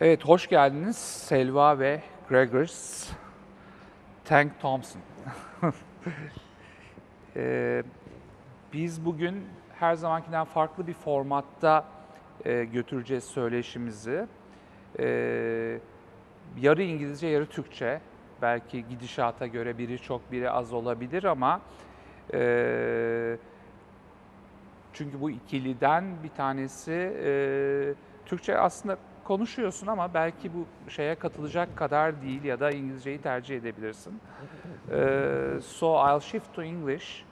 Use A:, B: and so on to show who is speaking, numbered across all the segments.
A: Evet, hoş geldiniz Selva ve Gregers Tang Thomsen. Biz bugün her zamankinden farklı bir formatta götüreceğiz söyleşimizi. Yarı İngilizce, yarı Türkçe. Belki gidişata göre biri çok, biri az olabilir ama çünkü bu ikiliden bir tanesi Türkçe aslında konuşuyorsun ama belki bu şeye katılacak kadar değil ya da İngilizceyi tercih edebilirsin. So I'll shift to English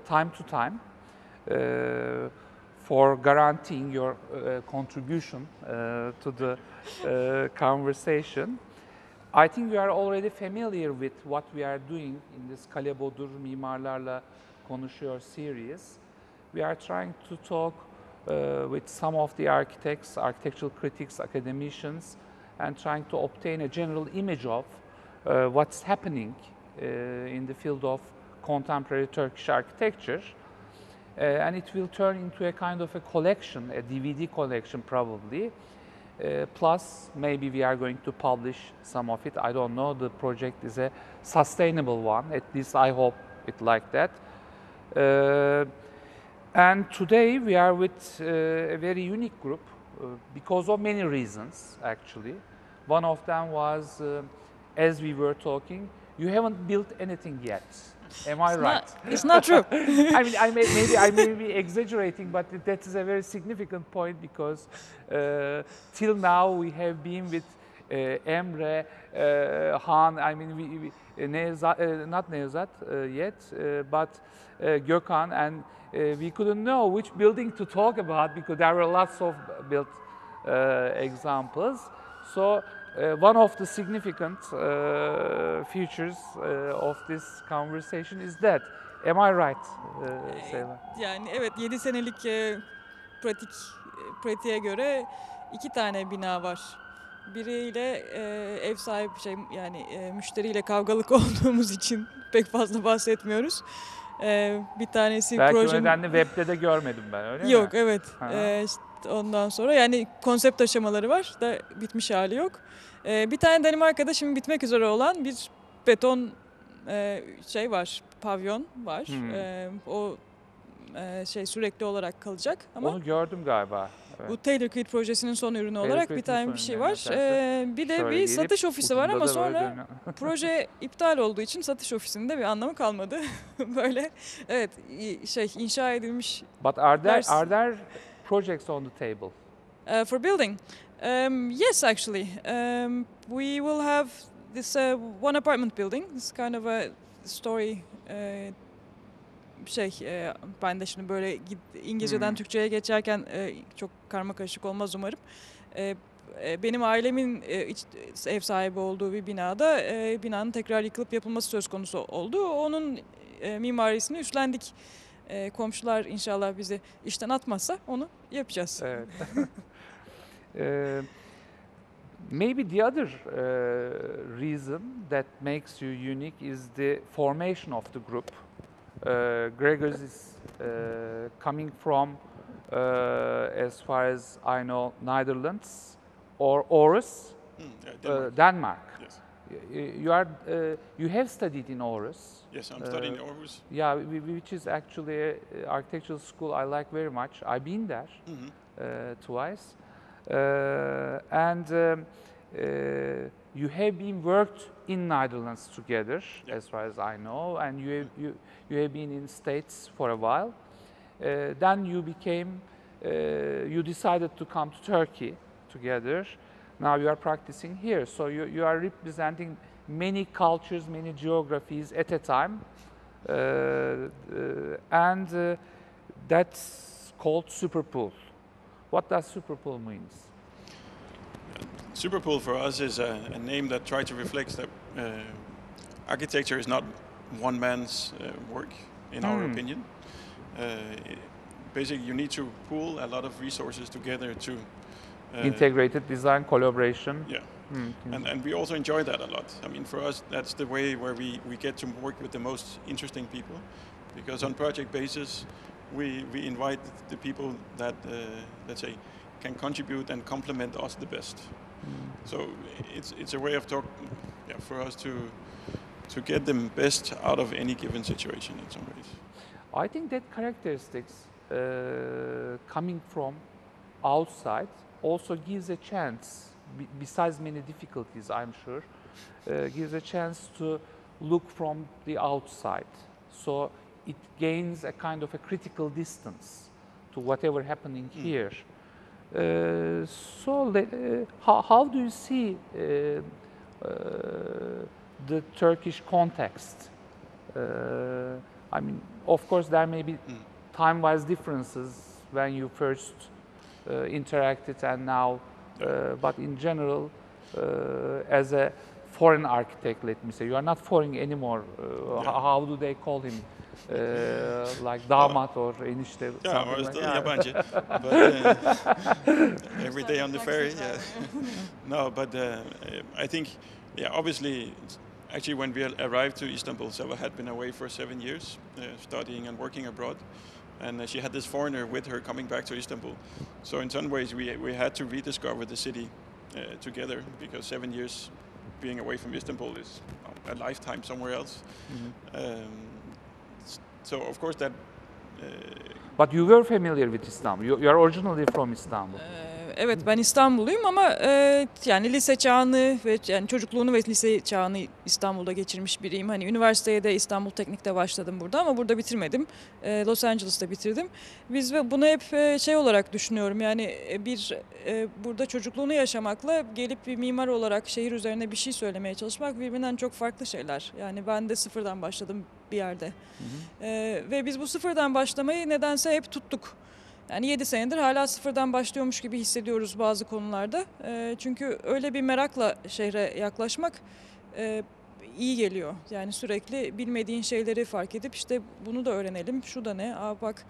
A: time to time for guaranteeing your contribution to the conversation. I think you are already familiar with what we are doing in this Kalebodur Mimarlarla Konuşuyor series. We are trying to talk with some of the architects, architectural critics, academicians, and trying to obtain a general image of what's happening in the field of contemporary Turkish architecture. And it will turn into a kind of a collection, a DVD collection probably. Plus, maybe we are going to publish some of it. I don't know. The project is a sustainable one. At least I hope it like that. And today we are with a very unique group because of many reasons, actually. One of them was, as we were talking, you haven't built anything yet. Am I right?
B: It's not true.
A: I mean, I may be exaggerating, but that is a very significant point because till now we have been with Emre, Han, I mean, not Nevzat yet, but Gökhan, and we couldn't know which building to talk about because there were lots of built examples. So one of the significant features of this conversation is that. Am I right, Selva?
B: Yani evet, 7 senelik pratiğe göre 2 tane bina var. Biriyle ev sahibi müşteriyle kavgalık olduğumuz için pek fazla bahsetmiyoruz. Bir tanesi
A: belki
B: proje.
A: Belki o nedenle web'de de görmedim ben, öyle mi?
B: Yok, evet. Ondan sonra yani konsept aşamaları var da bitmiş hali yok. Bir tane Danimarka'da şimdi bitmek üzere olan bir beton var, pavyon var. O sürekli olarak kalacak ama
A: onu gördüm galiba. Evet.
B: Bu Taylor Creed projesinin son ürünü olarak bir tane bir şey var. Bir de bir satış ofisi var ama sonra proje iptal olduğu için satış ofisinde bir anlamı kalmadı. Böyle evet inşa edilmiş.
A: But are there projects on the table?
B: For building? Yes, actually. We will have this one apartment building. This kind of a story. Ben de şimdi böyle İngilizceden Türkçe'ye geçerken çok karmakarışık olmaz umarım. Benim ailemin ev sahibi olduğu bir binada binanın tekrar yıkılıp yapılması söz konusu oldu. Onun mimarisini üstlendik. Komşular inşallah bizi işten atmazsa onu yapacağız.
A: Evet. Maybe the other reason that makes you unique is the formation of the group. Gregers is coming from, as far as I know, Netherlands or Aarhus, Denmark.
C: Yes.
A: You have studied in Aarhus.
C: Yes, I'm studying in Aarhus.
A: Yeah, which is actually an architectural school I like very much. I've been there twice, and you have been worked in Netherlands together, as far as I know, and you have been in States for a while. Then you decided to come to Turkey together. Now you are practicing here, so you are representing many cultures, many geographies at a time, and that's called Superpool. What does Superpool means?
C: Superpool for us is a name that tries to reflect that architecture is not one man's work, in our opinion. Basically, you need to pool a lot of resources together to
A: integrated design, collaboration.
C: Yeah, and we also enjoy that a lot. I mean, for us, that's the way where we get to work with the most interesting people, because on project basis, we invite the people that, let's say, can contribute and complement us the best. So it's a way of for us to get the best out of any given situation in some ways.
A: I think that characteristics coming from outside also gives a chance, besides many difficulties, I'm sure, gives a chance to look from the outside. So it gains a kind of a critical distance to whatever happening here. How do you see the Turkish context? I mean, of course, there may be time-wise differences when you first interacted and now, but in general, as a foreign architect, let me say, you are not foreign anymore. How do they call him? Like damat or enişte?
C: Yeah, or still yabancı. But every day on the ferry, yeah. No, but I think, obviously, actually when we arrived to Istanbul, Selva had been away for 7 years, studying and working abroad. And she had this foreigner with her coming back to Istanbul. So in some ways we had to rediscover the city together, because 7 years being away from Istanbul is a lifetime somewhere else. So of course that...
A: But you were familiar with Istanbul. You are originally from Istanbul.
B: Evet, ben İstanbulluyum ama yani lise çağını ve yani çocukluğunu ve lise çağını İstanbul'da geçirmiş biriyim. Hani üniversiteye de İstanbul Teknik'te başladım burada ama burada bitirmedim. Los Angeles'ta bitirdim. Biz ve bunu hep şey olarak düşünüyorum. Yani burada çocukluğunu yaşamakla gelip bir mimar olarak şehir üzerine bir şey söylemeye çalışmak birbirinden çok farklı şeyler. Yani ben de sıfırdan başladım bir yerde. Ve biz bu sıfırdan başlamayı nedense hep tuttuk. Yani 7 senedir hala sıfırdan başlıyormuş gibi hissediyoruz bazı konularda. Çünkü öyle bir merakla şehre yaklaşmak iyi geliyor. Yani sürekli bilmediğin şeyleri fark edip işte bunu da öğrenelim, şu da ne, bak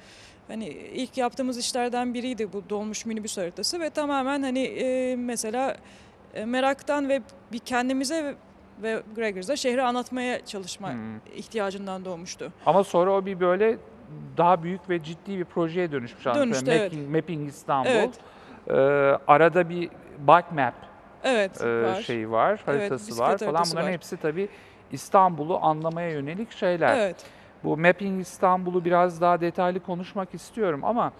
B: hani ilk yaptığımız işlerden biriydi bu dolmuş minibüs haritası ve tamamen hani mesela meraktan ve bir kendimize ve Gregers'a şehri anlatmaya çalışma ihtiyacından doğmuştu.
A: Ama sonra o bir böyle daha büyük ve ciddi bir projeye dönüşmüş.
B: Dönüştü, evet.
A: Mapping İstanbul.
B: Evet.
A: Arada bir bike map
B: var.
A: Şeyi var, haritası var falan.
B: Haritası
A: Bunların
B: var.
A: hepsi tabii İstanbul'u anlamaya yönelik şeyler.
B: Evet.
A: Bu Mapping İstanbul'u biraz daha detaylı konuşmak istiyorum ama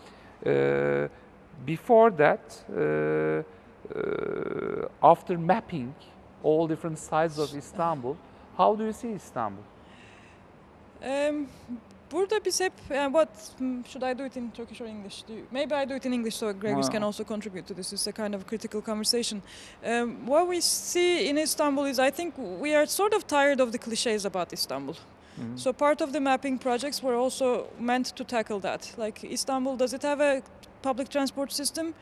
A: before that, after mapping all different sides of Istanbul, how do you see Istanbul?
B: Burada biz hep, what should I do it in Turkish or English? Maybe I do it in English so Gregers can also contribute to this. It's a kind of critical conversation. What we see in Istanbul is I think we are sort of tired of the cliches about Istanbul. So part of the mapping projects were also meant to tackle that. Like Istanbul, does it have a public transport system?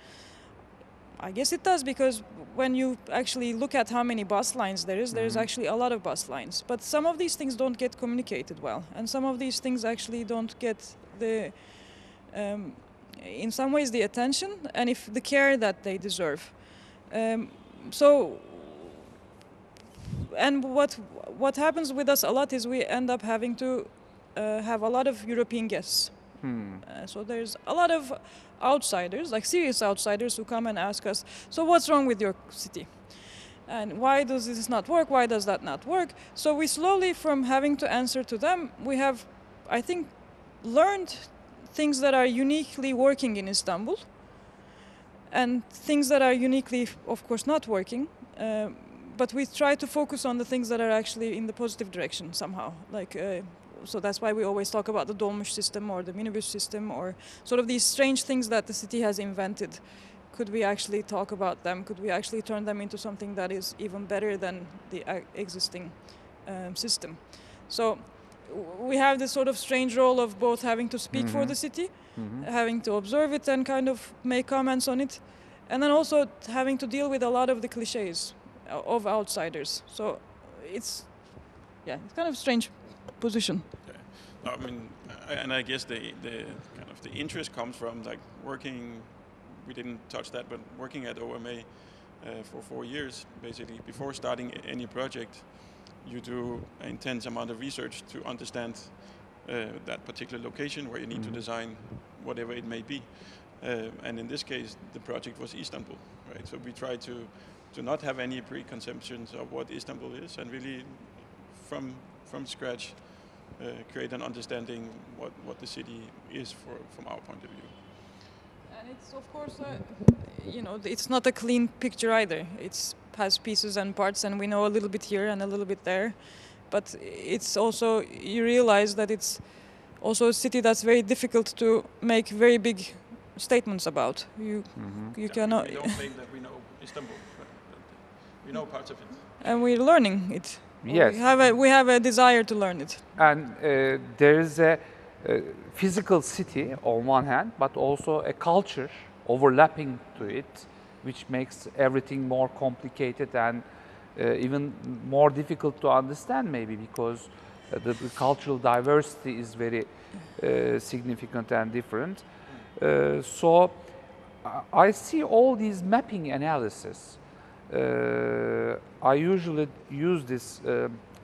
B: I guess it does, because when you actually look at how many bus lines there is actually a lot of bus lines. But some of these things don't get communicated well, and some of these things actually don't get the, in some ways, the attention and if the care that they deserve. And what happens with us a lot is we end up having to have a lot of European guests. So there's a lot of outsiders, like serious outsiders, who come and ask us, so what's wrong with your city? And why does this not work? Why does that not work? So we slowly, from having to answer to them, we have, I think, learned things that are uniquely working in Istanbul and things that are uniquely, of course, not working. But we try to focus on the things that are actually in the positive direction somehow. So that's why we always talk about the dolmuş system or the minibus system or sort of these strange things that the city has invented. Could we actually talk about them? Could we actually turn them into something that is even better than the existing system? So we have this sort of strange role of both having to speak for the city, having to observe it and kind of make comments on it, and then also having to deal with a lot of the cliches of outsiders. So it's kind of strange position.
C: I mean, and I guess the kind of the interest comes from like working. We didn't touch that, but working at OMA for 4 years, basically before starting any project, you do an intense amount of research to understand that particular location where you need to design whatever it may be. And in this case, the project was Istanbul, right? So we try to to not have any preconceptions of what Istanbul is, and really from scratch create an understanding what the city is from our point of view.
B: And it's of course, it's not a clean picture either. It has pieces and parts, and we know a little bit here and a little bit there. But it's also, you realize that it's also a city that's very difficult to make very big statements about. You cannot.
C: We don't claim that we know Istanbul, but we know parts of it.
B: And we're learning it.
A: Yes.
B: We have a desire to learn it.
A: And there is a physical city on one hand, but also a culture overlapping to it, which makes everything more complicated and even more difficult to understand, maybe because the cultural diversity is very significant and different. So I see all these mapping analysis. I usually use this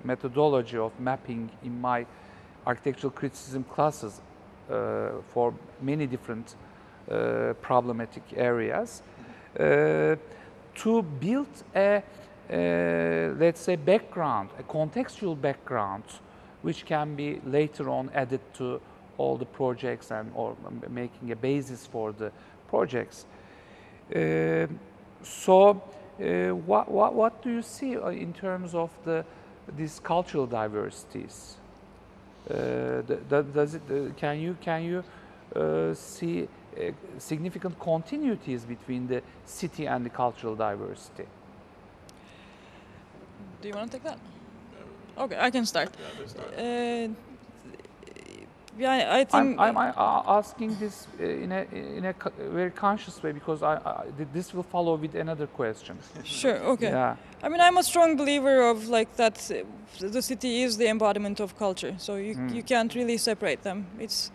A: methodology of mapping in my architectural criticism classes for many different problematic areas to build a let's say background, a contextual background, which can be later on added to all the projects and or making a basis for the projects. What do you see in terms of these cultural diversities? Can you see significant continuities between the city and the cultural diversity?
B: Do you want to take that? Okay, I can start. I think
A: I'm asking this in a very conscious way because this will follow with another question.
B: Sure. Okay.
A: Yeah.
B: I mean, I'm a strong believer of that. The city is the embodiment of culture, so you can't really separate them. It's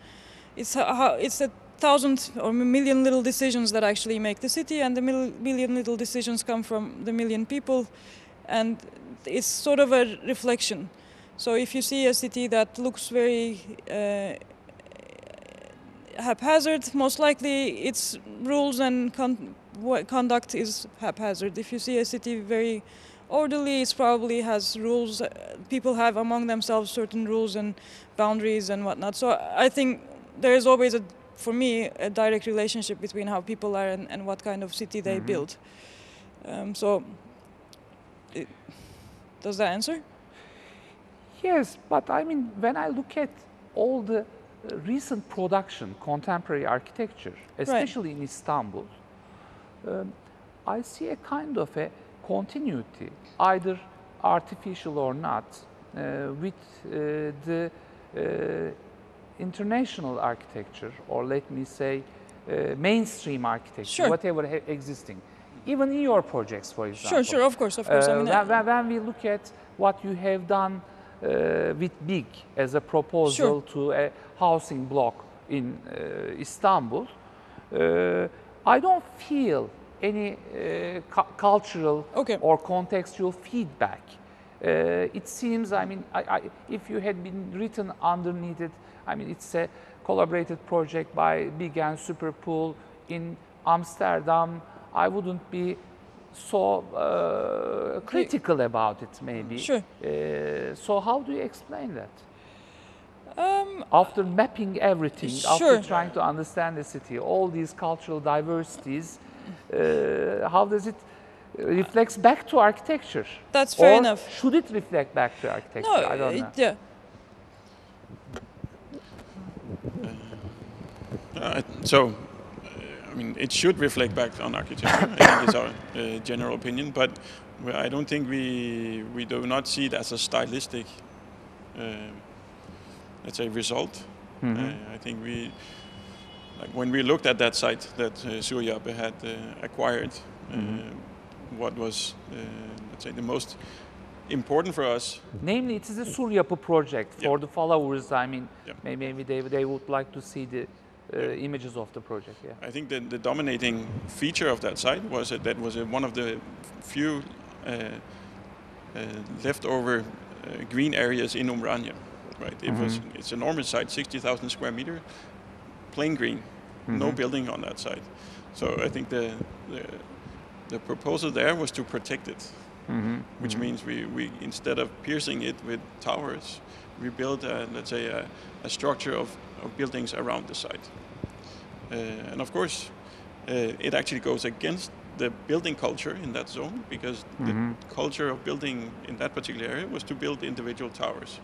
B: a thousand or million little decisions that actually make the city, and the million little decisions come from the million people, and it's sort of a reflection. So if you see a city that looks very haphazard, most likely its rules and conduct is haphazard. If you see a city very orderly, it probably has rules. People have among themselves certain rules and boundaries and whatnot. So I think there is always, for me, a direct relationship between how people are and what kind of city they build. Does that answer?
A: Yes, but I mean, when I look at all the recent production, contemporary architecture, especially in Istanbul, I see a kind of a continuity, either artificial or not, with the international architecture, or let me say, mainstream architecture, whatever existing. Even in your projects, for example.
B: Sure, of course. I mean,
A: when we look at what you have done with BIG as a proposal to a housing block in Istanbul, I don't feel any cultural or contextual feedback. It seems, I mean, if you had been written underneath it, I mean, it's a collaborated project by BIG and Superpool in Amsterdam, I wouldn't be so critical about it, maybe.
B: Sure.
A: So how do you explain that? After mapping everything,
B: Sure.
A: after trying to understand the city, all these cultural diversities, how does it reflects back to architecture?
B: That's fair
A: or
B: enough.
A: Should it reflect back to architecture?
B: No,
A: I don't know.
B: Yeah.
C: I mean, it should reflect back on architecture. I think is our general opinion, but I don't think we do not see it as a stylistic, let's say, result. I think when we looked at that site that Suryape had acquired, what was, let's say, the most important for us.
A: Namely, it is a Suryape project for the followers. I mean, maybe they would like to see the images of the project. Yeah.
C: I think the dominating feature of that site was that was one of the few leftover green areas in Umrania. Right, it's an enormous site, 60,000 square meter, plain green, no building on that site. So I think the the proposal there was to protect it, which means we instead of piercing it with towers, we built let's say a structure of buildings around the site. And of course, it actually goes against the building culture in that zone, because the culture of building in that particular area was to build individual towers.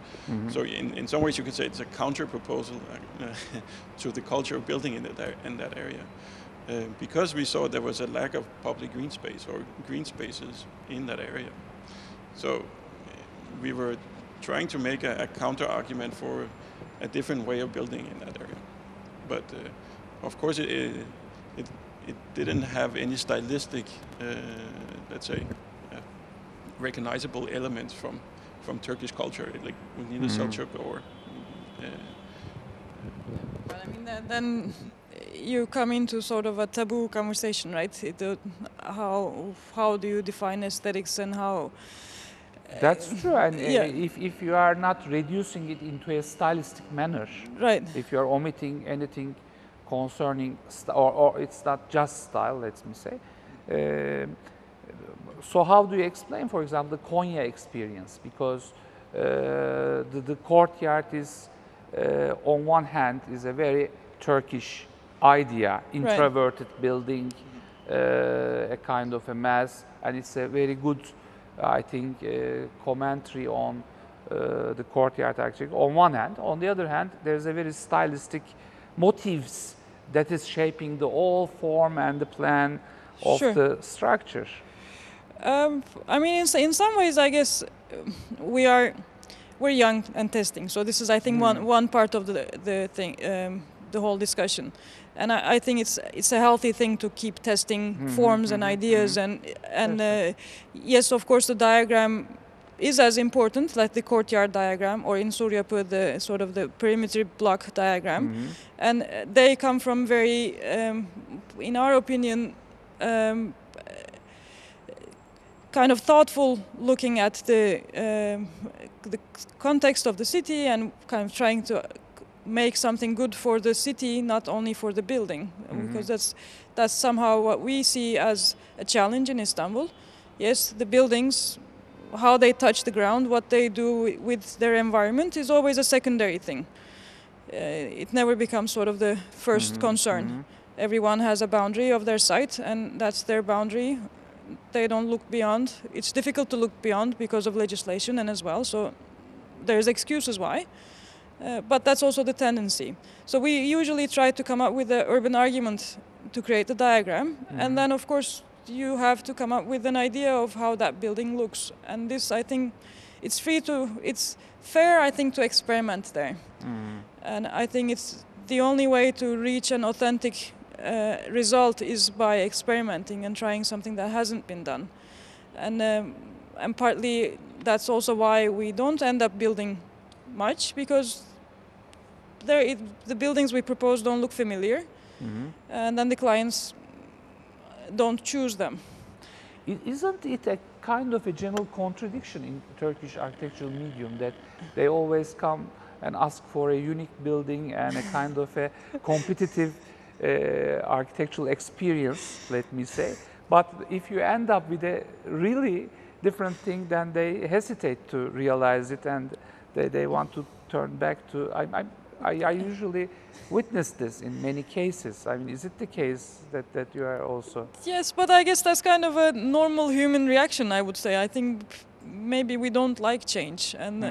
C: So in some ways you could say it's a counter proposal to the culture of building in that area. Because we saw there was a lack of public green space or green spaces in that area. So we were trying to make a counter argument for a different way of building in that area. But of course it didn't have any stylistic, let's say, recognizable elements from Turkish culture, like Unina Selçuk or.
B: Well, I mean, then you come into sort of a taboo conversation, right? How do you define aesthetics and how?
A: That's true, and
B: yeah.
A: if you are not reducing it into a stylistic manner,
B: Right.
A: if you are omitting anything concerning, or it's not just style, let me say. So how do you explain, for example, the Konya experience? Because the courtyard is, on one hand, is a very Turkish idea, introverted building, a kind of a mass, and it's a very good, I think, commentary on the courtyard actually, on one hand. On the other hand, there's a very stylistic motifs that is shaping the whole form and the plan of the structure.
B: I mean, in some ways, I guess we're young and testing. So this is, I think, one part of the thing, the whole discussion. And I think it's a healthy thing to keep testing forms and ideas. And yes, of course, the diagram is as important, like the courtyard diagram, or in Suryapı, the sort of the perimeter block diagram. And they come from very, in our opinion, kind of thoughtful looking at the context of the city and kind of trying to make something good for the city, not only for the building, because that's somehow what we see as a challenge in Istanbul. Yes, the buildings, how they touch the ground, what they do with their environment is always a secondary thing. It never becomes sort of the first concern. Everyone has a boundary of their site, and that's their boundary. They don't look beyond. It's difficult to look beyond because of legislation and as well, so there's excuses why. But that's also the tendency. So we usually try to come up with an urban argument to create the diagram, and then of course you have to come up with an idea of how that building looks. And this, I think, it's fair, I think, to experiment there. And I think it's the only way to reach an authentic result is by experimenting and trying something that hasn't been done. And partly that's also why we don't end up building much, because the buildings we propose don't look familiar, and then the clients don't choose them.
A: Isn't it a kind of a general contradiction in Turkish architectural medium that they always come and ask for a unique building and a kind of a competitive architectural experience, let me say, but if you end up with a really different thing, then they hesitate to realize it and they want to turn back to. I usually witness this in many cases. I mean, is it the case that you are also?
B: Yes, but I guess that's kind of a normal human reaction, I would say. I think maybe we don't like change, and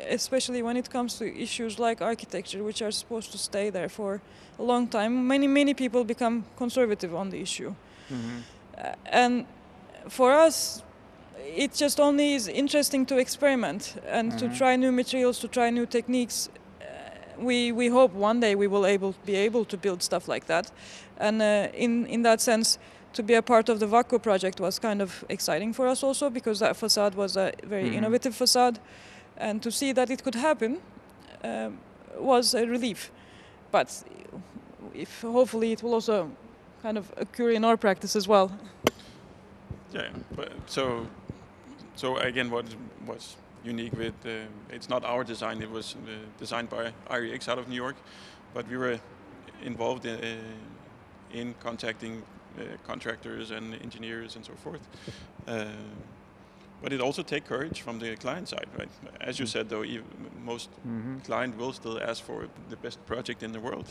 B: especially when it comes to issues like architecture, which are supposed to stay there for a long time. Many people become conservative on the issue. And for us, it just only is interesting to experiment and to try new materials, to try new techniques. We hope one day we will be able to build stuff like that. And in that sense, to be a part of the Vakko project was kind of exciting for us also, because that facade was a very innovative facade. And to see that it could happen was a relief. But hopefully it will also kind of occur in our practice as well.
C: Yeah, but so again, what was unique with it's not our design. It was designed by REX out of New York, but we were involved in contacting contractors and engineers and so forth. But it also takes courage from the client side, right? As you said, though, most client will still ask for the best project in the world.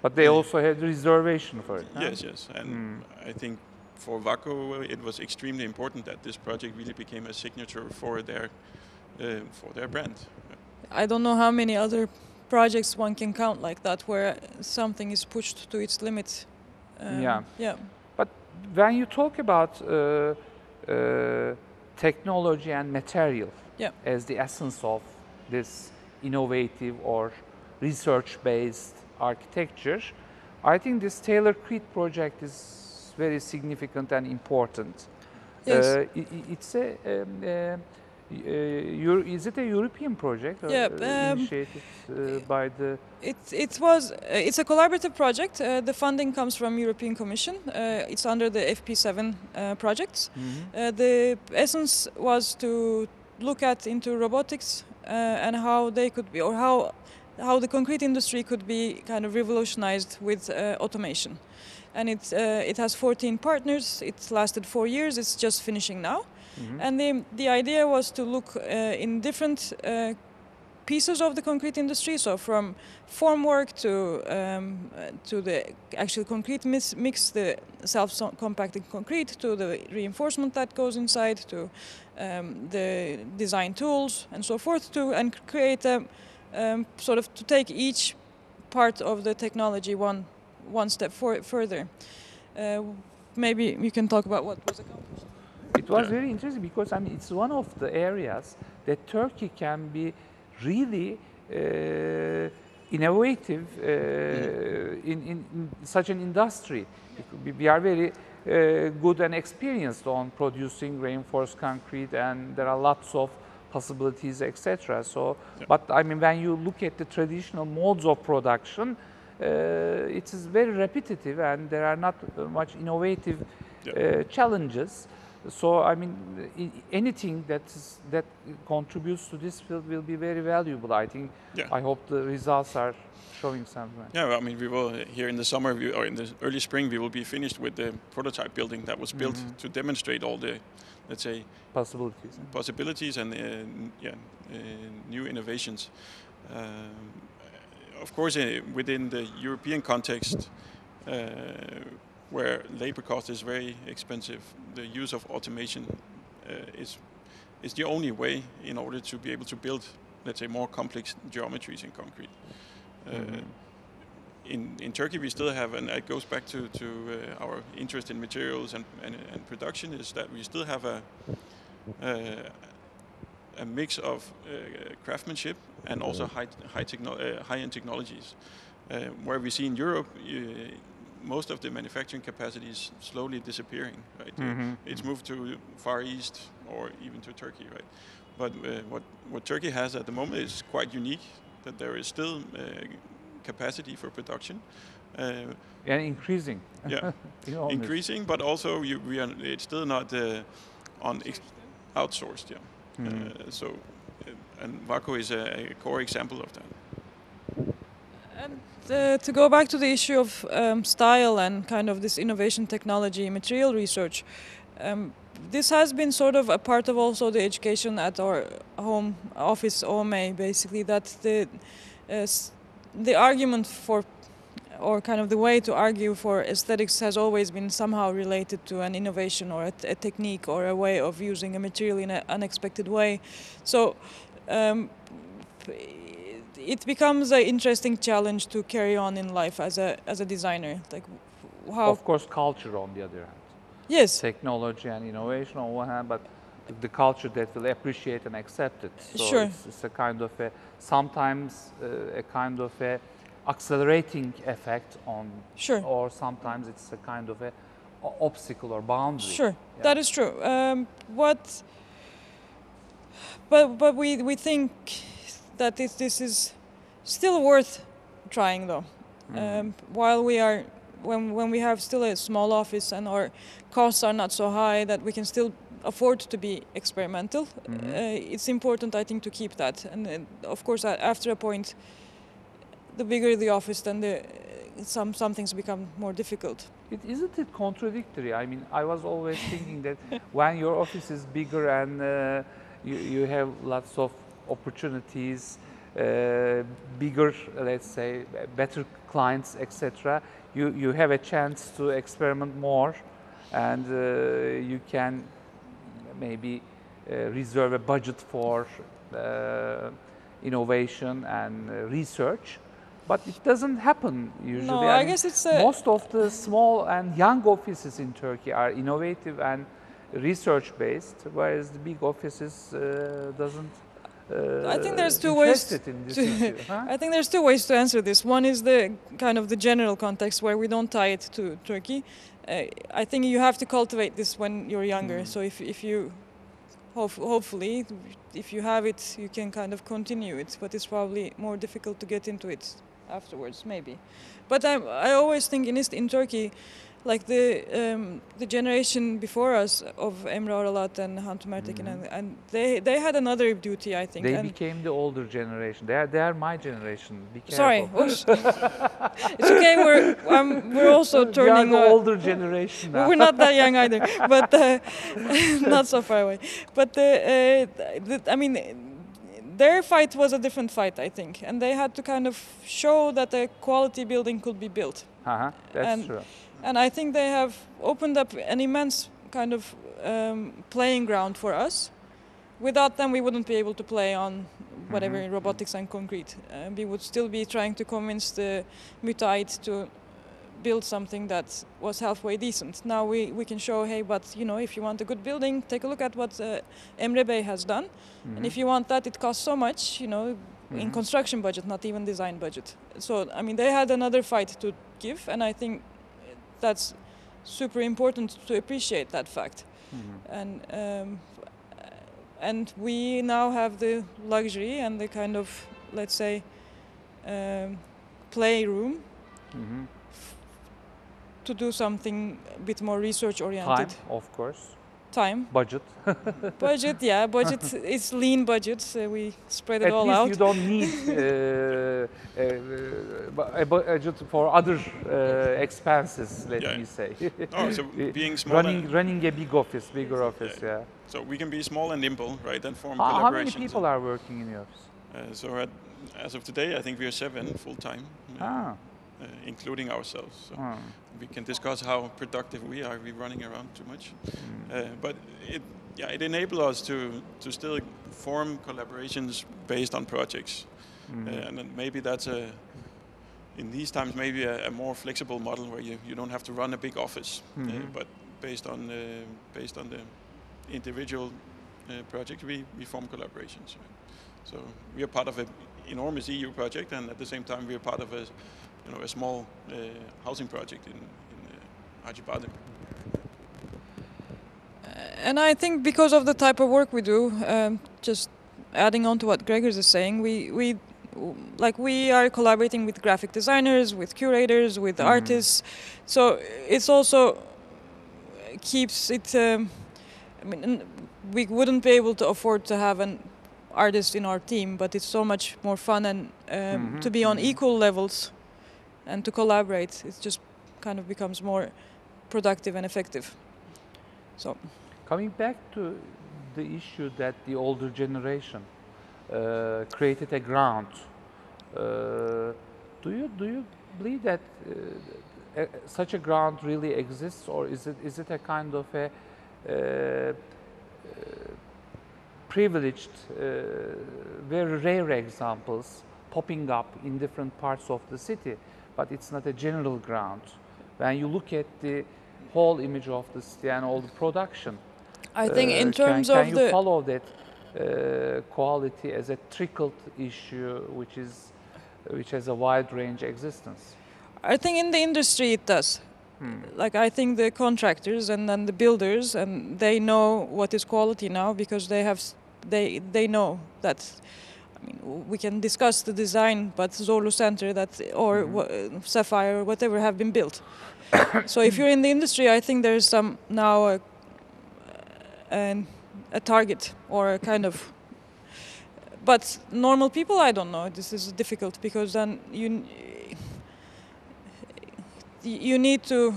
A: But they also had reservation for it. Huh?
C: Yes. And I think for Vaco, it was extremely important that this project really became a signature for their brand.
B: I don't know how many other projects one can count like that, where something is pushed to its limit. Yeah.
A: But when you talk about technology and material as the essence of this innovative or research-based architecture, I think this Taylor-Creed project is very significant and important.
B: Yes.
A: It's is it a European project? Initiated by the...
B: It's a collaborative project. The funding comes from European Commission. It's under the FP7 projects. The essence was to look into robotics and how they could be, or how the concrete industry could be kind of revolutionized with automation. And it has 14 partners. It's lasted 4 years. It's just finishing now. And the idea was to look in different pieces of the concrete industry, so from formwork to the actual concrete mix, the self-compacting concrete, to the reinforcement that goes inside, to the design tools and so forth, and create a sort of to take each part of the technology one step further. Maybe you can talk about what was accomplished.
A: It was very interesting because it's one of the areas that Turkey can be really innovative in such an industry. We are very good and experienced on producing reinforced concrete, and there are lots of possibilities, etc. So, but I mean, when you look at the traditional modes of production, it is very repetitive, and there are not much innovative challenges. So, I mean, anything that contributes to this field will be very valuable, I think. I hope the results are showing something.
C: Yeah, well, I mean, we will, here in the summer, or in the early spring, we will be finished with the prototype building that was built to demonstrate all the, let's say, possibilities and new innovations. Of course, within the European context, where labor cost is very expensive, the use of automation is the only way in order to be able to build, let's say, more complex geometries in concrete. In Turkey, we still have, and it goes back to our interest in materials and production, is that we still have a mix of craftsmanship and also high-end technologies. Where we see in Europe, most of the manufacturing capacity is slowly disappearing, right? It's moved to Far East or even to Turkey, right? But what Turkey has at the moment is quite unique, that there is still capacity for production.
A: And increasing.
C: Increasing, but also it's still not outsourced, and Vaco is a core example of that.
B: And to go back to the issue of style and kind of this innovation technology material research, this has been sort of a part of also the education at our home office, OMA, basically, that the argument for, or kind of the way to argue for aesthetics has always been somehow related to an innovation or a technique or a way of using a material in an unexpected way. So it becomes an interesting challenge to carry on in life as a designer. Like, how?
A: Of course, culture on the other hand.
B: Yes.
A: Technology and innovation on one hand, but the culture that will appreciate and accept it. So
B: sure.
A: It's a kind of sometimes a kind of accelerating effect on, or sometimes it's a kind of obstacle or boundary.
B: Sure, that is true. But we think that this is still worth trying, though. While when we have still a small office and our costs are not so high that we can still afford to be experimental, it's important, I think, to keep that. And of course, after a point, the bigger the office, then the some things become more difficult.
A: Isn't it contradictory? I mean, I was always thinking that when your office is bigger and you have lots of opportunities, bigger, let's say, better clients, etc., you have a chance to experiment more, and you can maybe reserve a budget for innovation and research. But it doesn't happen usually.
B: No, I guess it's
A: most of the small and young offices in Turkey are innovative and research-based, whereas the big offices doesn't.
B: I think there's two ways.
A: In this issue, huh?
B: I think there's two ways to answer this. One is the kind of the general context where we don't tie it to Turkey. I think you have to cultivate this when you're younger. So if you hopefully, if you have it, you can kind of continue it. But it's probably more difficult to get into it afterwards, maybe. But I always think in Turkey, like the generation before us of Emre Aralat and Hantu Mertekin, and they had another duty, I think.
A: They became the older generation. They are my generation. Be careful.
B: Sorry, it's okay. We're also turning.
A: We are the older generation now.
B: We're not that young either, but not so far away. But I mean, their fight was a different fight, I think, and they had to kind of show that a quality building could be built.
A: That's true.
B: And I think they have opened up an immense kind of playing ground for us. Without them, we wouldn't be able to play on whatever robotics and concrete. We would still be trying to convince the müteahhit to build something that was halfway decent. Now we can show, hey, but you know, if you want a good building, take a look at what Emre Bey has done. And if you want that, it costs so much, you know, in construction budget, not even design budget. So, I mean, they had another fight to give, and I think that's super important to appreciate that fact. And we now have the luxury and the kind of, let's say, playroom to do something a bit more research oriented.
A: Time, of course.
B: Time.
A: Budget.
B: Budget, yeah. Budget is lean budget. We spread it all out.
A: At least you don't need a budget for other expenses, let me say.
C: So being small
A: running a bigger office, yeah.
C: So we can be small and nimble, right, and form
A: How many
C: collaborations.
A: people are working in your office?
C: So as of today, I think we are 7 full-time, including ourselves. So we can discuss how productive we are. We're running around too much. But it enables us to still form collaborations based on projects. And then maybe that's in these times, maybe a more flexible model where you don't have to run a big office, but based on the individual project, we form collaborations. Right? So we are part of an enormous EU project, and at the same time we are part of a small housing project in Acıbadem.
B: And I think because of the type of work we do, just adding on to what Gregers is saying, we are collaborating with graphic designers, with curators, with artists. So it's also keeps it. I mean, we wouldn't be able to afford to have an artist in our team, but it's so much more fun and to be on equal levels and to collaborate. It just kind of becomes more productive and effective. So,
A: coming back to the issue that the older generation created a ground, do you believe that such a ground really exists, or is it a kind of a privileged, very rare examples popping up in different parts of the city, but it's not a general ground? When you look at the whole image of the city and all the production,
B: I think in terms
A: can
B: of
A: you follow that quality as a trickled issue, which has a wide range existence? I
B: think in the industry it does. Like, I think the contractors and then the builders, and they know what is quality now because they know that. I mean, we can discuss the design, but Zorlu Center or Sapphire or whatever have been built. So if you're in the industry, I think there's some now a target or a kind of. But normal people, I don't know. This is difficult because then you need to.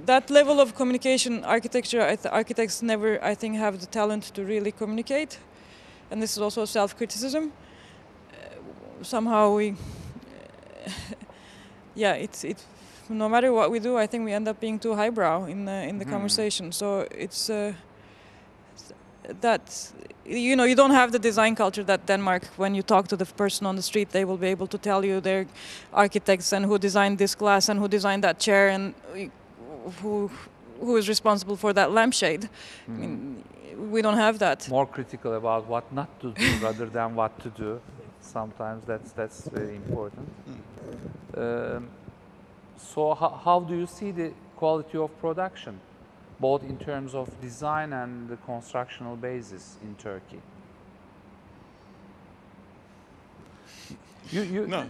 B: That level of communication, architects never, I think, have the talent to really communicate, and this is also self-criticism. Somehow we, yeah, it's no matter what we do, I think we end up being too highbrow in the conversation. So it's that you don't have the design culture that Denmark. When you talk to the person on the street, they will be able to tell you their architects and who designed this glass and who designed that chair and who is responsible for that lampshade. I mean, we don't have that.
A: More critical about what not to do rather than what to do. Sometimes that's very important. So how do you see the quality of production, both in terms of design and the constructional basis in Turkey?
C: No.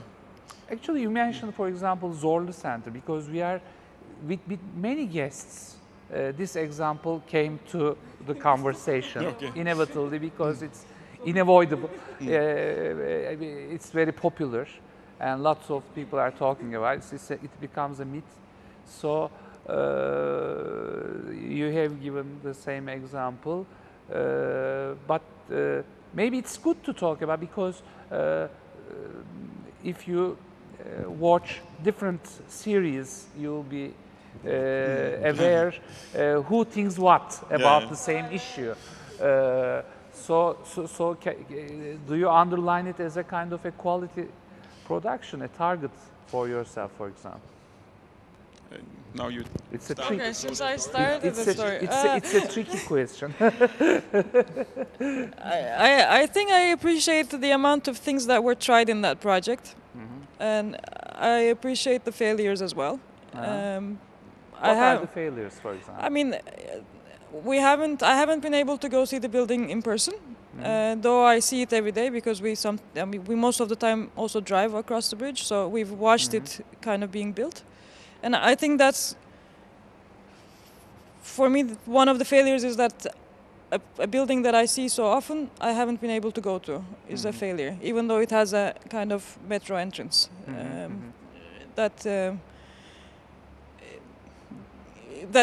A: Actually, you mentioned, for example, Zorlu Center, because we are with many guests. This example came to the conversation inevitably because it's unavoidable. It's very popular, and lots of people are talking about it. It becomes a myth. So you have given the same example, but maybe it's good to talk about, because if you watch different series, you'll be aware who thinks what about the same issue. So do you underline it as a kind of a quality production, a target for yourself, for example?
C: Now you.
A: It's a tricky.
B: Okay, since I started the story,
A: it's a tricky question.
B: I think I appreciate the amount of things that were tried in that project, and I appreciate the failures as well.
A: What are the failures, for example?
B: I mean, I haven't been able to go see the building in person, though I see it every day because we most of the time also drive across the bridge, so we've watched it kind of being built. And I think that's, for me, one of the failures is that a building that I see so often, I haven't been able to go to, is a failure, even though it has a kind of metro entrance. That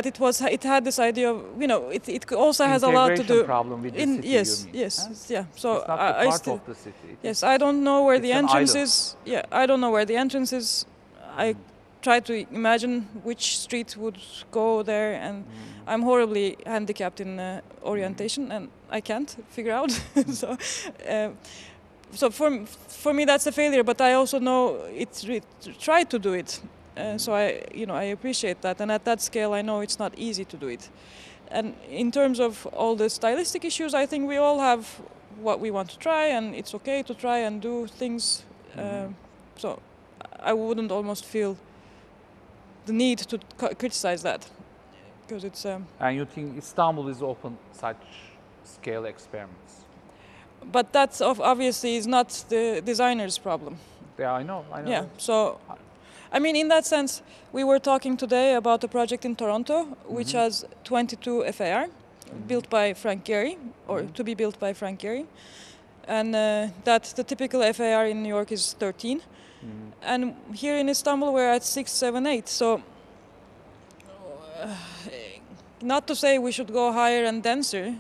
B: it had this idea of, it also has a lot to do.
A: Problem with the city,
B: yes,
A: you mean,
B: yes,
A: huh?
B: yeah. So
A: it's not the part of the city.
B: Yes, I don't know where the entrance
A: island.
B: is. Yeah, I don't know where the entrance is. I try to imagine which street would go there, and I'm horribly handicapped in orientation, and I can't figure out. So for me that's a failure. But I also know it tried to do it. So I appreciate that, and at that scale I know it's not easy to do it. And in terms of all the stylistic issues, I think we all have what we want to try, and it's okay to try and do things. So I wouldn't almost feel the need to criticize that, because it's.
A: And you think Istanbul is open such scale experiments?
B: But that obviously is not the designer's problem.
A: Yeah, I know.
B: Yeah, so. I mean, in that sense, we were talking today about a project in Toronto, which has 22 FAR, built by Frank Gehry, or to be built by Frank Gehry. And that the typical FAR in New York is 13. And here in Istanbul, we're at 6, 7, 8. So, not to say we should go higher and denser,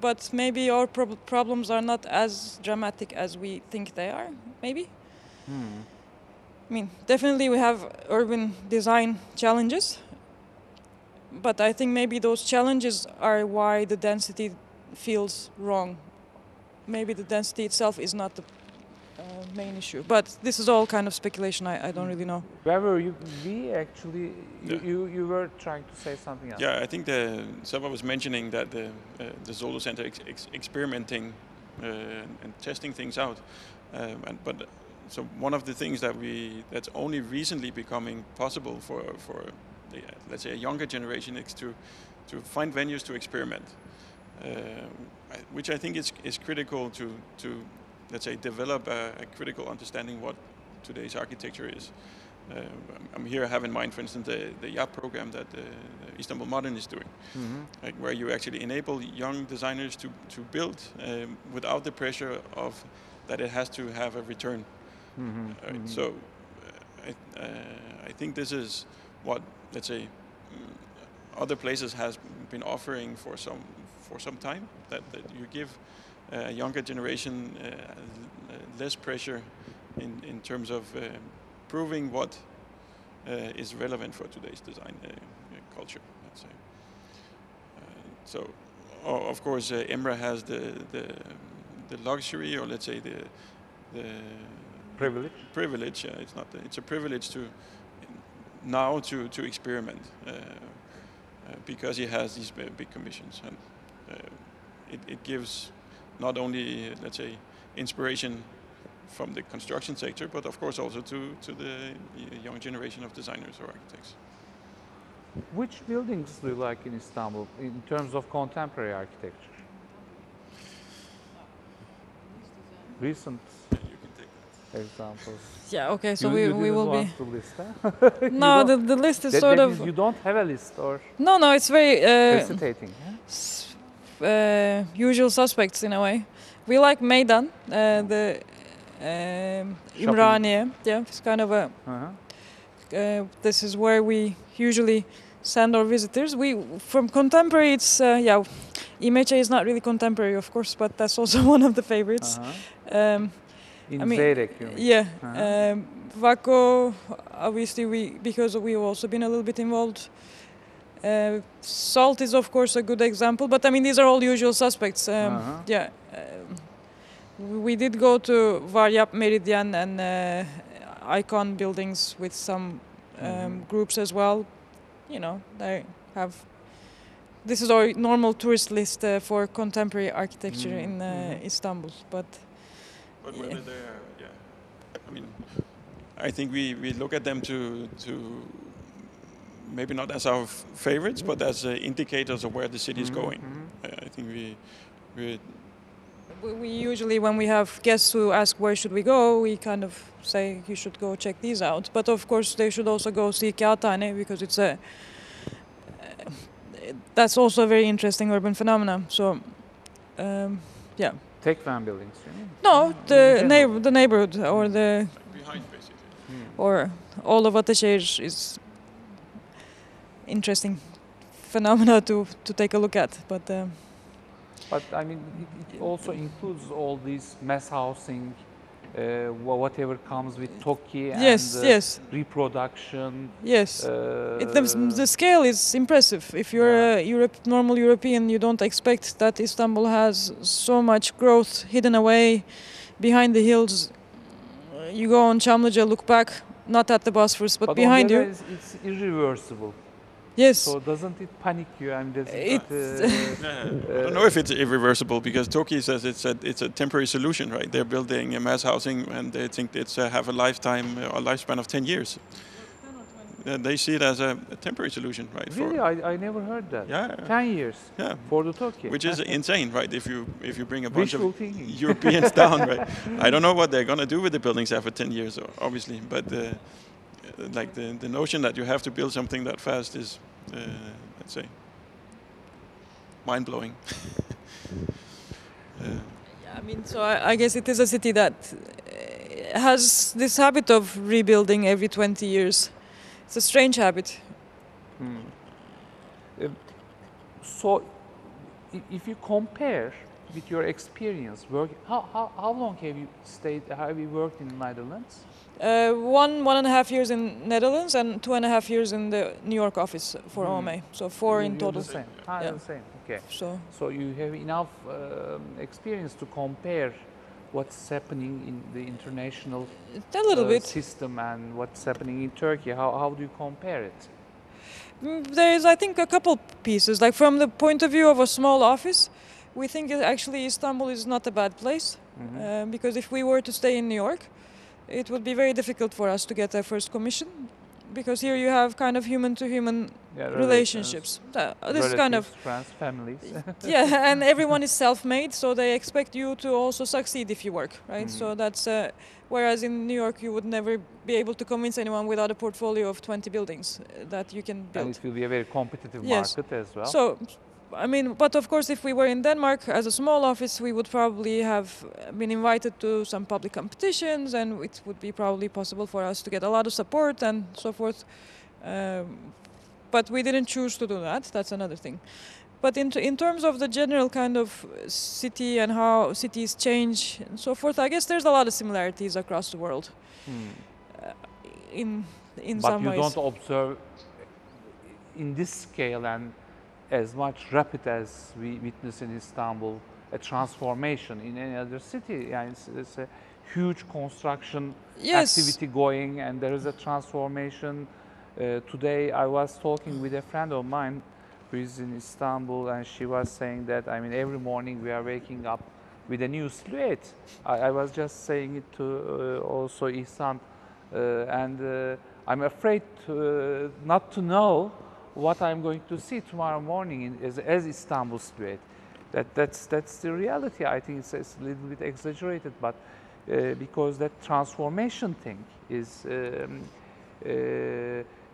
B: but maybe our problems are not as dramatic as we think they are, maybe? I mean, definitely we have urban design challenges, but I think maybe those challenges are why the density feels wrong. Maybe the density itself is not the main issue, but this is all kind of speculation. I don't really know.
A: Where were you? You were trying to say something else.
C: Yeah, I think Selva was mentioning that the Zorlu Center experimenting and testing things out, So one of the things that's only recently becoming possible for the, let's say, a younger generation is to find venues to experiment, which I think is critical to let's say develop a critical understanding what today's architecture is. I have in mind, for instance, the YAP program that Istanbul Modern is doing, where you actually enable young designers to build without the pressure of that it has to have a return. So I think this is what, let's say, other places has been offering for some time. That you give a younger generation less pressure in terms of proving what is relevant for today's design culture. Let's say. So, of course, Emra has the luxury, or let's say the privilege. It's not. It's a privilege to now to experiment because he has these big commissions, and it gives not only, let's say, inspiration from the construction sector, but of course also to the young generation of designers or architects.
A: Which buildings do you like in Istanbul in terms of contemporary architecture? Recent examples.
B: Yeah, okay, so
A: you
B: we will be...
A: the list, huh?
B: No, the list is sort of...
A: You don't have a list, or...
B: No, it's very...
A: hesitating,
B: usual suspects in a way. We like Meydan, the Imraniye. Yeah, it's kind of a... this is where we usually send our visitors. From contemporary, it's... İMÇ is not really contemporary, of course, but that's also one of the favorites.
A: Zeyrek, you mean?
B: Yeah. Vakko, obviously, because we've also been a little bit involved. Salt is, of course, a good example, but I mean, these are all usual suspects. Yeah. We did go to Varyap, Meridyen, and Icon buildings with some groups as well. You know, they have... This is our normal tourist list for contemporary architecture in Istanbul, but
C: whether they are, I mean, I think we look at them to maybe not as our favorites, but as indicators of where the city is going. I think
B: we usually, when we have guests who ask where should we go, we kind of say you should go check these out. But of course, they should also go see Kağıthane because it's that's also a very interesting urban phenomenon. So, yeah.
A: Tekfen buildings, you mean?
B: No, the neighborhood or the
C: behind, basically.
B: Or all of Ataşehir is interesting phenomena to take a look at, but
A: I mean, it also includes all these mass housing, whatever comes with Toki and reproduction.
B: Yes, the scale is impressive. If you're a normal European, you don't expect that Istanbul has so much growth hidden away behind the hills. You go on Çamlıca, look back, not at the Bosphorus, but behind you.
A: It's irreversible.
B: Yes.
A: So doesn't it panic you? I mean,
C: I don't know if it's irreversible because Toki says it's a temporary solution, right? They're building a mass housing and they think it's have a lifespan of 10 years. They see it as a temporary solution, right?
A: Really, I never heard that.
C: Yeah.
A: 10 years.
C: Yeah.
A: For the Toki.
C: Which is insane, right? If you bring a bunch of
A: thinking.
C: Europeans down, right? I don't know what they're gonna do with the buildings after 10 years, obviously, but. Like the notion that you have to build something that fast is, let's say, mind-blowing.
B: I mean, so I guess it is a city that has this habit of rebuilding every 20 years. It's a strange habit.
A: So, if you compare with your experience working, how long have you stayed? Have you worked in the Netherlands?
B: 1.5 years in Netherlands and 2.5 years in the New York office for OMA. So 4 in total.
A: The same. The same. Okay. So you have enough experience to compare what's happening in the international system and what's happening in Turkey. How do you compare it?
B: There is, I think, a couple pieces. Like from the point of view of a small office, we think actually Istanbul is not a bad place because if we were to stay in New York, it would be very difficult for us to get our first commission because here you have kind of human-to-human relationships. This is kind of
A: friends, families.
B: Yeah, and everyone is self-made, so they expect you to also succeed if you work, right? So that's whereas in New York you would never be able to convince anyone without a portfolio of 20 buildings that you can build.
A: And it will be a very competitive market as well.
B: So I mean, but of course, if we were in Denmark as a small office, we would probably have been invited to some public competitions, and it would be probably possible for us to get a lot of support and so forth. But we didn't choose to do that. That's another thing. But in terms of the general kind of city and how cities change and so forth, I guess there's a lot of similarities across the world. In some ways.
A: But you don't observe in this scale and as much rapid as we witness in Istanbul a transformation in any other city. Yeah, it's a huge construction activity going, and there is a transformation. Today I was talking with a friend of mine who is in Istanbul, and she was saying that, I mean, every morning we are waking up with a new silhouette. I was just saying it to also Ihsan, and I'm afraid not to know what I'm going to see tomorrow morning as Istanbul silhouette. That's the reality. I think it's a little bit exaggerated, but because that transformation thing is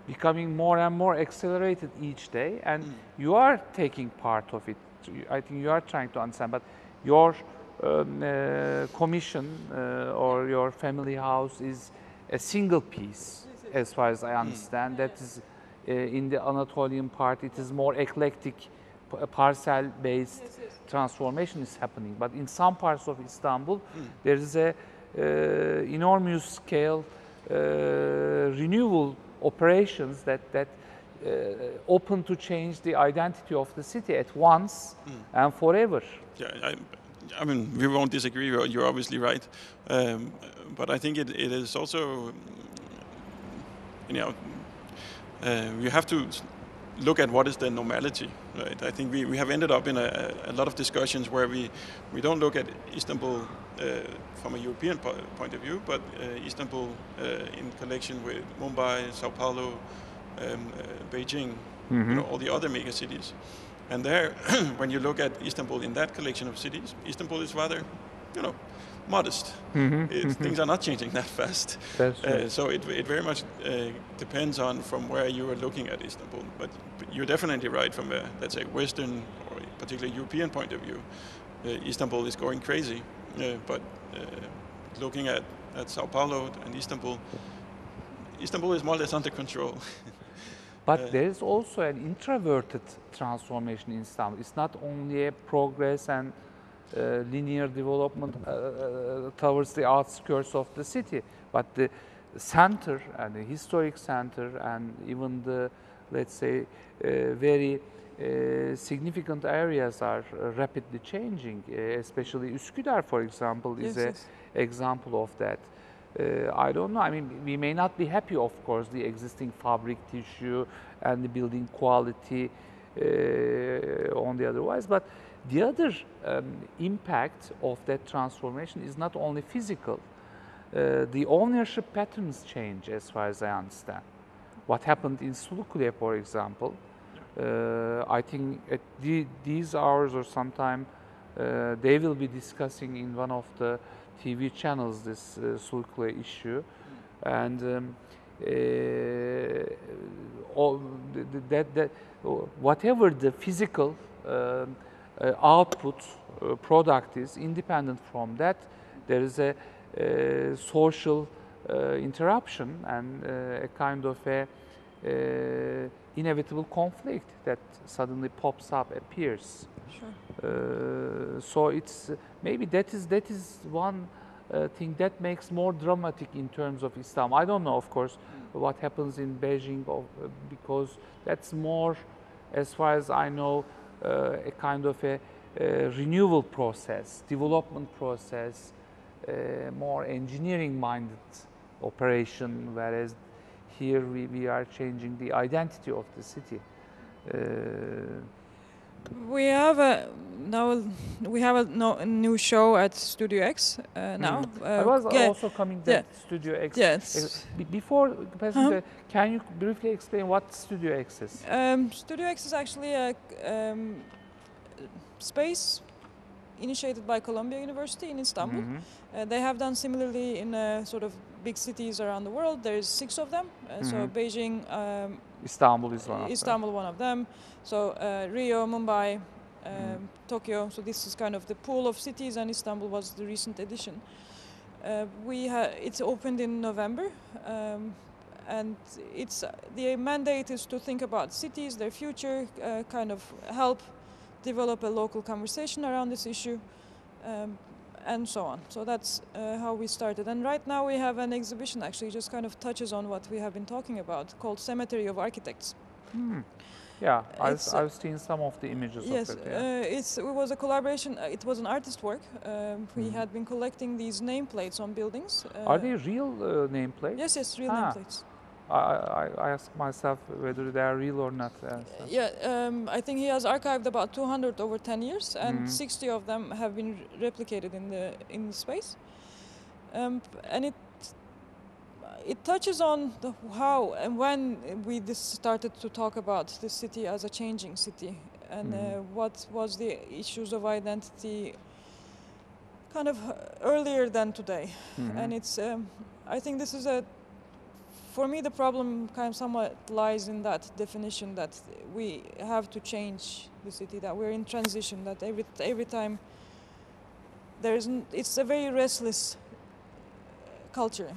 A: becoming more and more accelerated each day, and you are taking part of it. I think you are trying to understand, but your commission or your family house is a single piece, as far as I understand. That is in the Anatolian part, it is more eclectic, parcel-based transformation is happening. But in some parts of Istanbul, there is a enormous scale renewal operations that open to change the identity of the city at once and forever.
C: Yeah, I mean, we won't disagree. You're obviously right, but I think it is also, you have to look at what is the normality, right? I think we have ended up in a lot of discussions where we don't look at Istanbul from a European point of view, but Istanbul in connection with Mumbai, Sao Paulo, Beijing, all the other mega cities. And there, when you look at Istanbul in that collection of cities, Istanbul is rather, modest. Things are not changing that fast. So it very much depends on from where you are looking at Istanbul. But you're definitely right from a, let's say, Western or particularly European point of view. Istanbul is going crazy. But looking at Sao Paulo and Istanbul is more or less under control.
A: But there is also an introverted transformation in Istanbul. It's not only a progress and linear development towards the outskirts of the city, but the center and the historic center and even the, let's say, very significant areas are rapidly changing, especially Üsküdar, for example, is an example of that. I don't know, I mean, we may not be happy, of course, the existing fabric tissue and the building quality on the otherwise, but the other impact of that transformation is not only physical. The ownership patterns change, as far as I understand. What happened in Sulukule, for example, I think at these hours or sometime they will be discussing in one of the TV channels this Sulukule issue, and whatever the physical output product is, independent from that, there is a social interruption and a kind of a inevitable conflict that suddenly pops up, appears. Sure. So it's maybe that is one thing that makes more dramatic in terms of Islam. I don't know, of course, what happens in Beijing, because that's more, as far as I know, a kind of a renewal process, development process, more engineering-minded operation, whereas here we are changing the identity of the city.
B: We have a new show at Studio X now.
A: I was also coming to Studio X.
B: Yes.
A: Before, can you briefly explain what Studio X is?
B: Studio X is actually a space initiated by Columbia University in Istanbul. They have done similarly in sort of big cities around the world. There's 6 of them. So Beijing,
A: Istanbul is one of them.
B: Istanbul, one of them. So Rio, Mumbai, Tokyo. So this is kind of the pool of cities, and Istanbul was the recent addition. It's opened in November, and the mandate is to think about cities, their future, kind of help develop a local conversation around this issue, and so on. So that's how we started. And right now we have an exhibition, actually, just kind of touches on what we have been talking about, called Cemetery of Architects.
A: Yeah, I've seen some of the images
B: yes,
A: of it. Yeah.
B: It was a collaboration. It was an artist work. We had been collecting these nameplates on buildings.
A: Are they real nameplates?
B: Yes, real nameplates.
A: I ask myself whether they are real or not.
B: Yeah, I think he has archived about 200 over 10 years, and 60 of them have been replicated in the space. And it touches on how and when we started to talk about the city as a changing city, and what was the issues of identity kind of earlier than today. And I think this is for me, the problem kind of somewhat lies in that definition that we have to change the city, that we're in transition, that every time it's a very restless culture.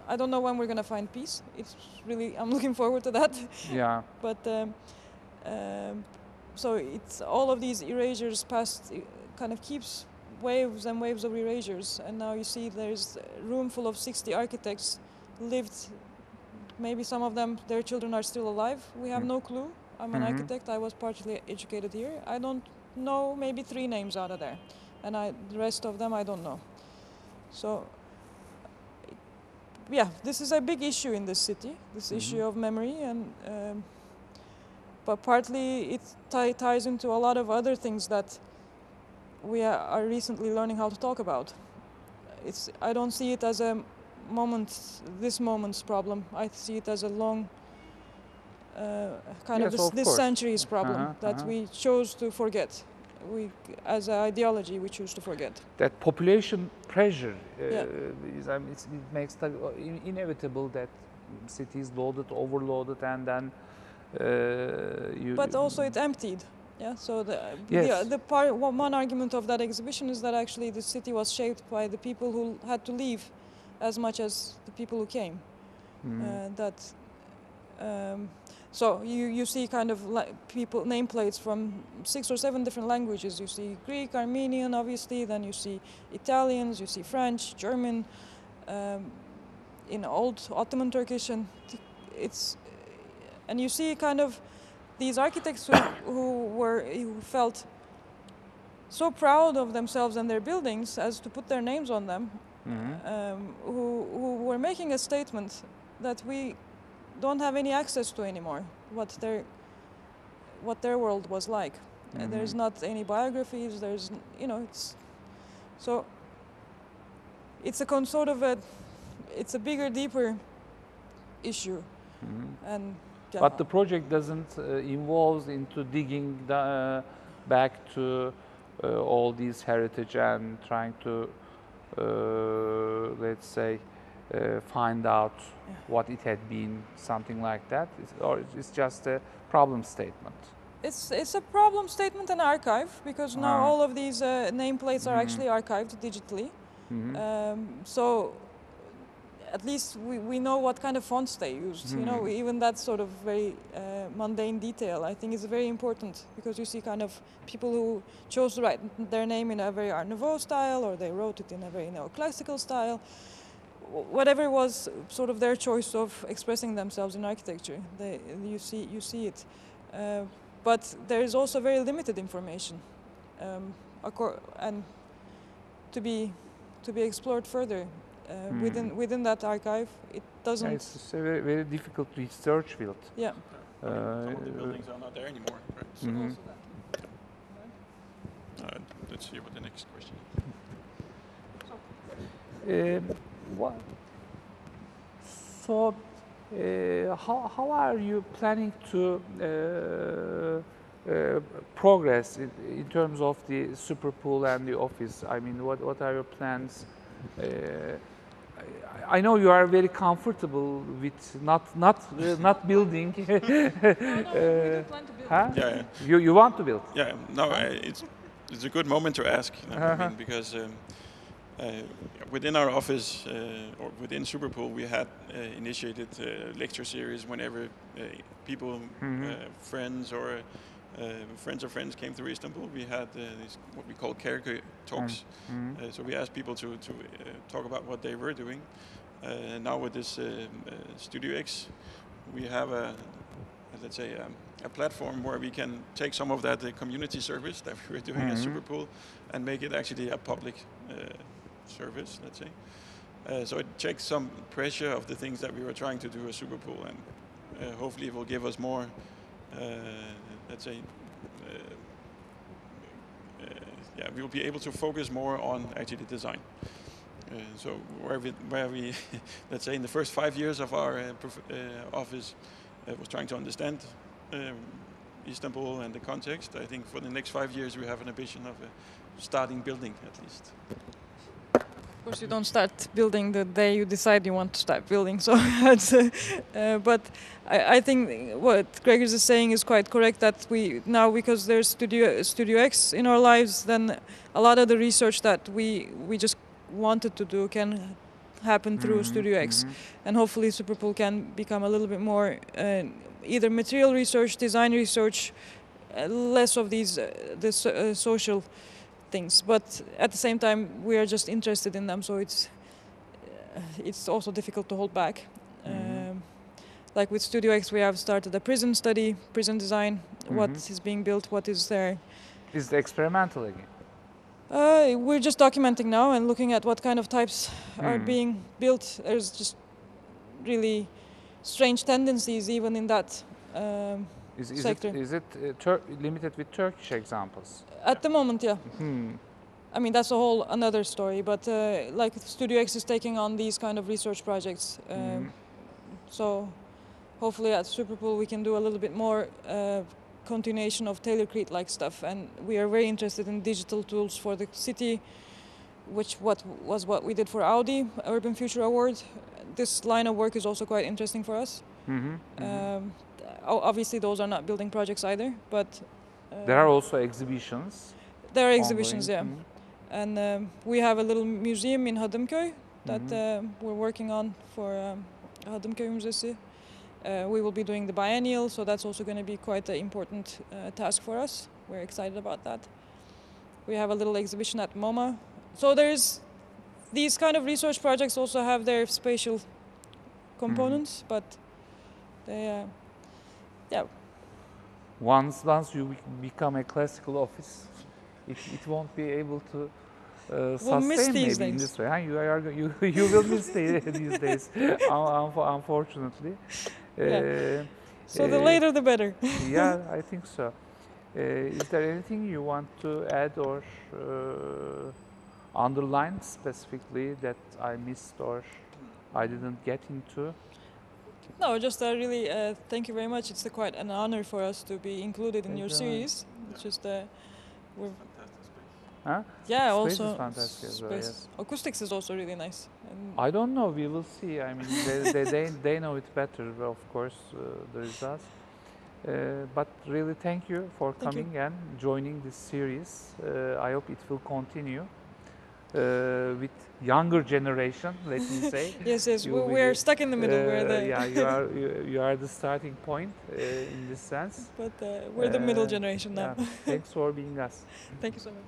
B: I don't know when we're going to find peace. I'm looking forward to that.
A: Yeah.
B: But so it's all of these erasures past kind of keeps waves and waves of erasures, and now you see there's a room full of 60 architects lived. Maybe some of them, their children are still alive. We have no clue. I'm an architect. I was partially educated here. I don't know maybe 3 names out of there, and the rest of them I don't know. So yeah, this is a big issue in this city, this issue of memory, and but partly it ties into a lot of other things that we are recently learning how to talk about. I don't see it as this moment's problem. I see it as a long kind of this century's problem that we chose to forget. As an ideology, we choose to forget.
A: That population pressure it makes it inevitable that cities overloaded, and then
B: But also it emptied. Yeah. So one argument of that exhibition is that actually the city was shaped by the people who had to leave, as much as the people who came. So you see kind of people nameplates from 6 or 7 different languages. You see Greek, Armenian, obviously. Then you see Italians. You see French, German, in old Ottoman Turkish, and you see kind of these architects who felt so proud of themselves and their buildings as to put their names on them, who were making a statement that we don't have any access to anymore, what their world was like. There's not any biographies, it's a bigger, deeper issue. And
A: but the project doesn't involve into digging back to all these heritage and trying to let's say find out what it had been, something like that, or it's just a problem statement?
B: It's a problem statement and archive, because now all of these nameplates are actually archived digitally. So at least we know what kind of fonts they used. You know, even that sort of very mundane detail, I think, is very important, because you see kind of people who chose to write their name in a very Art Nouveau style, or they wrote it in a very neoclassical style. Whatever was sort of their choice of expressing themselves in architecture, you see it. But there is also very limited information, and to be explored further within that archive. It doesn't.
A: Yeah, it's a very, very difficult research field.
B: Yeah.
C: Some of the buildings are not there anymore, right? Let's see what the next question is.
A: So, how are you planning to progress in terms of the Superpool and the office? I mean, what are your plans? I know you are very comfortable with not building.
B: We don't plan to build.
A: Huh?
C: Yeah.
A: You want to build?
C: Yeah, no, it's a good moment to ask, you know, I mean, because within our office or within Superpool, we had initiated lecture series whenever people, friends or friends of friends came through Istanbul. We had these, what we call character talks. So we asked people to talk about what they were doing. Now with this Studio X, we have let's say a platform where we can take some of that community service that we were doing at Superpool and make it actually a public service, let's say. So it takes some pressure of the things that we were trying to do at Superpool, and hopefully it will give us more, let's say, yeah, we will be able to focus more on actually design. So where we let's say in the first 5 years of our office was trying to understand Istanbul and the context, I think for the next 5 years we have an ambition of starting building at least.
B: Of course, you don't start building the day you decide you want to start building. So, but I think what Gregers is saying is quite correct. That we now, because there's Studio X in our lives, then a lot of the research that we just wanted to do can happen through Studio X, and hopefully Superpool can become a little bit more either material research, design research, less of these social things, but at the same time we are just interested in them, so it's also difficult to hold back. Like with Studio X, we have started a prison study, prison design, what is being built, what is there.
A: Is it experimental again?
B: We're just documenting now and looking at what kind of types are being built. There's just really strange tendencies even in that sector.
A: Is it limited with Turkish examples?
B: At the moment, yeah. I mean, that's a whole another story, but like Studio X is taking on these kind of research projects. So hopefully at Superpool we can do a little bit more continuation of Taylor-Crete-like stuff, and we are very interested in digital tools for the city, which was what we did for Audi Urban Future Award. This line of work is also quite interesting for us. Obviously those are not building projects either, but
A: there are also exhibitions.
B: There are exhibitions, yeah. And we have a little museum in Hadımköy that we're working on for Hadımköy Müzesi. We will be doing the biennial, so that's also going to be quite an important task for us. We're excited about that. We have a little exhibition at MoMA. So there's these kind of research projects also have their spatial components, but they, yeah.
A: Once you become a classical office, it won't be able to sustain
B: miss these
A: maybe in
B: days.
A: this way. Huh? You will miss these days, unfortunately.
B: Yeah. So the later the better.
A: Yeah, I think so. Is there anything you want to add or underline specifically that I missed or I didn't get into?
B: No, just really thank you very much. It's quite an honor for us to be included in your series. It's just we're
A: Huh?
B: yeah,
A: Space
B: also
A: is fantastic as well, yes.
B: Acoustics is also really nice. And
A: I don't know. We will see. I mean, they know it better, of course, the results. But really, thank you for coming and joining this series. I hope it will continue with younger generation. Let me say.
B: yes. We're stuck in the middle.
A: Yeah, you are the starting point in this sense.
B: But we're the middle generation now.
A: Yeah. Thanks for being us.
B: Thank you so much.